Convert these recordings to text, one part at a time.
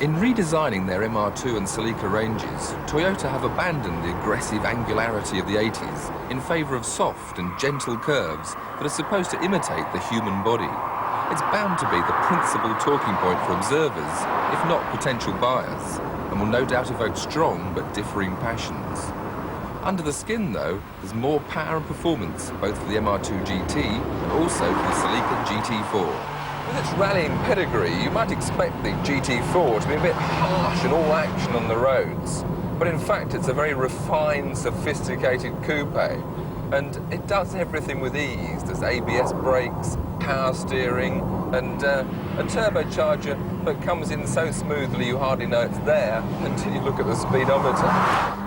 In redesigning their MR2 and Celica ranges, Toyota have abandoned the aggressive angularity of the 80s in favour of soft and gentle curves that are supposed to imitate the human body. It's bound to be the principal talking point for observers, if not potential buyers, and will no doubt evoke strong but differing passions. Under the skin, though, there's more power and performance, both for the MR2 GT and also for the Celica GT4. With its rallying pedigree, you might expect the GT4 to be a bit harsh and all action on the roads. But in fact, it's a very refined, sophisticated coupe. And it does everything with ease. There's ABS brakes, power steering, and a turbocharger that comes in so smoothly you hardly know it's there until you look at the speedometer.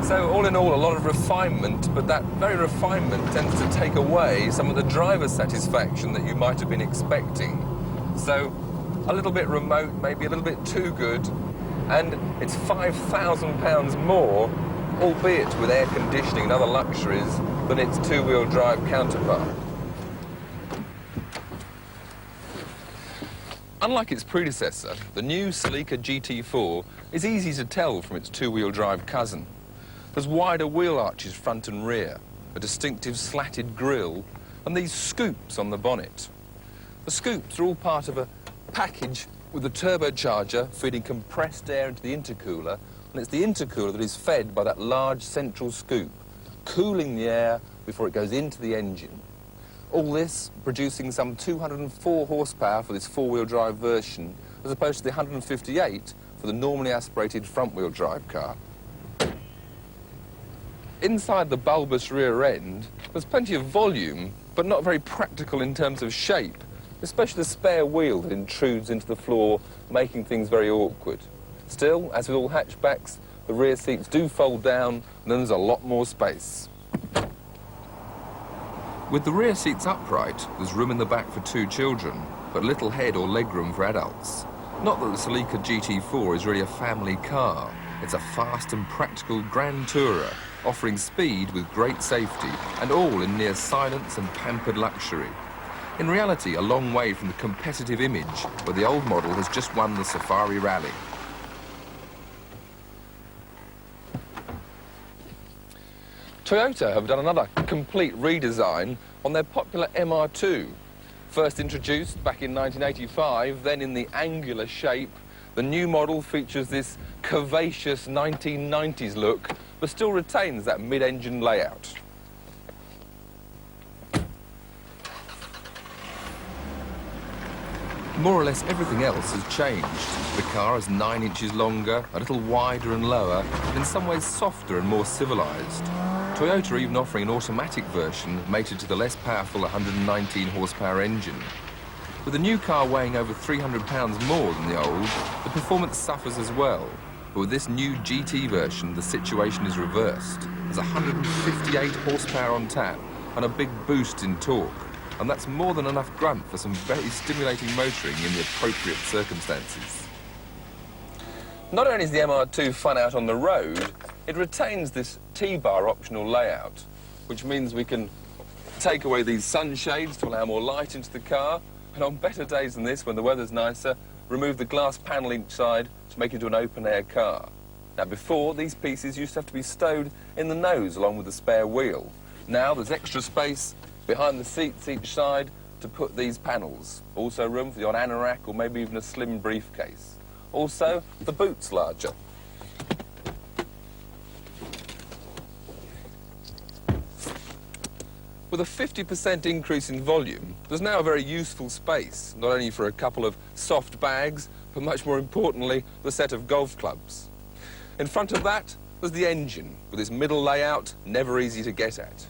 So all in all, a lot of refinement, but that very refinement tends to take away some of the driver satisfaction that you might have been expecting. So a little bit remote, maybe a little bit too good, and it's £5,000 more, albeit with air conditioning and other luxuries, than its two-wheel drive counterpart. Unlike its predecessor, the new Celica GT4 is easy to tell from its two-wheel drive cousin. There's wider wheel arches front and rear, a distinctive slatted grille, and these scoops on the bonnet. The scoops are all part of a package with a turbocharger feeding compressed air into the intercooler, and it's the intercooler that is fed by that large central scoop, cooling the air before it goes into the engine. All this producing some 204 horsepower for this four-wheel drive version, as opposed to the 158 for the normally aspirated front-wheel drive car. Inside the bulbous rear end, there's plenty of volume, but not very practical in terms of shape, especially the spare wheel that intrudes into the floor, making things very awkward. Still, as with all hatchbacks, the rear seats do fold down, and then there's a lot more space. With the rear seats upright, there's room in the back for two children, but little head or legroom for adults. Not that the Celica GT4 is really a family car. It's a fast and practical grand tourer, offering speed with great safety, and all in near silence and pampered luxury. In reality, a long way from the competitive image where the old model has just won the Safari Rally. Toyota have done another complete redesign on their popular MR2. First introduced back in 1985, then in the angular shape, the new model features this curvaceous 1990s look, but still retains that mid-engine layout. More or less everything else has changed. The car is 9 inches longer, a little wider and lower, and in some ways softer and more civilised. Toyota are even offering an automatic version mated to the less powerful 119 horsepower engine. With the new car weighing over 300 pounds more than the old, the performance suffers as well. But with this new GT version, the situation is reversed. There's 158 horsepower on tap and a big boost in torque. And that's more than enough grunt for some very stimulating motoring in the appropriate circumstances. Not only is the MR2 fun out on the road, it retains this T-bar optional layout, which means we can take away these sunshades to allow more light into the car, and on better days than this, when the weather's nicer, remove the glass panel each side to make it into an open-air car. Now, before, these pieces used to have to be stowed in the nose along with the spare wheel. Now there's extra space behind the seats each side to put these panels. Also room for the odd anorak or maybe even a slim briefcase. Also, the boot's larger. With a 50% increase in volume, there's now a very useful space, not only for a couple of soft bags, but much more importantly, the set of golf clubs. In front of that, there's the engine, with its middle layout, never easy to get at.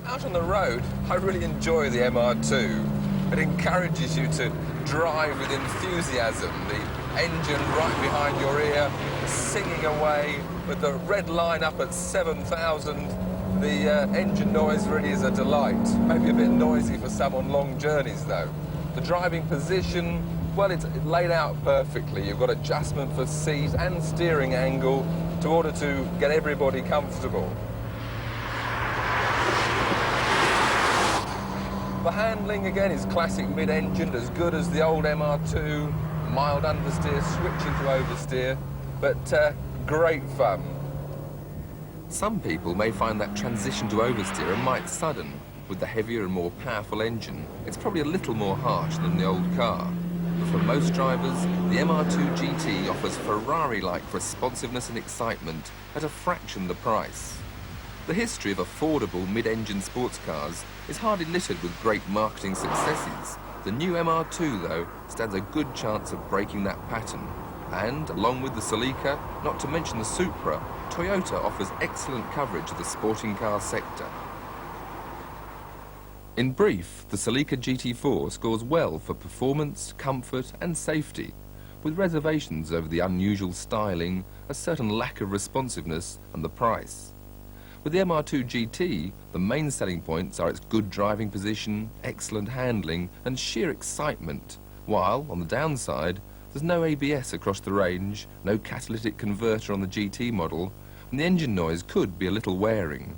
Out on the road, I really enjoy the MR2. It encourages you to drive with enthusiasm, the engine right behind your ear, singing away with the red line up at 7,000. The engine noise really is a delight. Maybe a bit noisy for some on long journeys, though. The driving position, well, it's laid out perfectly. You've got adjustment for seat and steering angle in order to get everybody comfortable. For handling, again, it's classic mid-engine, as good as the old MR2, mild understeer, switching to oversteer, but great fun. Some people may find that transition to oversteer a mite sudden. With the heavier and more powerful engine, it's probably a little more harsh than the old car. But for most drivers, the MR2 GT offers Ferrari-like responsiveness and excitement at a fraction the price. The history of affordable mid-engine sports cars is hardly littered with great marketing successes. The new MR2, though, stands a good chance of breaking that pattern. And, along with the Celica, not to mention the Supra, Toyota offers excellent coverage of the sporting car sector. In brief, the Celica GT4 scores well for performance, comfort and safety, with reservations over the unusual styling, a certain lack of responsiveness and the price. With the MR2 GT, the main selling points are its good driving position, excellent handling and sheer excitement, while, on the downside, there's no ABS across the range, no catalytic converter on the GT model, and the engine noise could be a little wearing.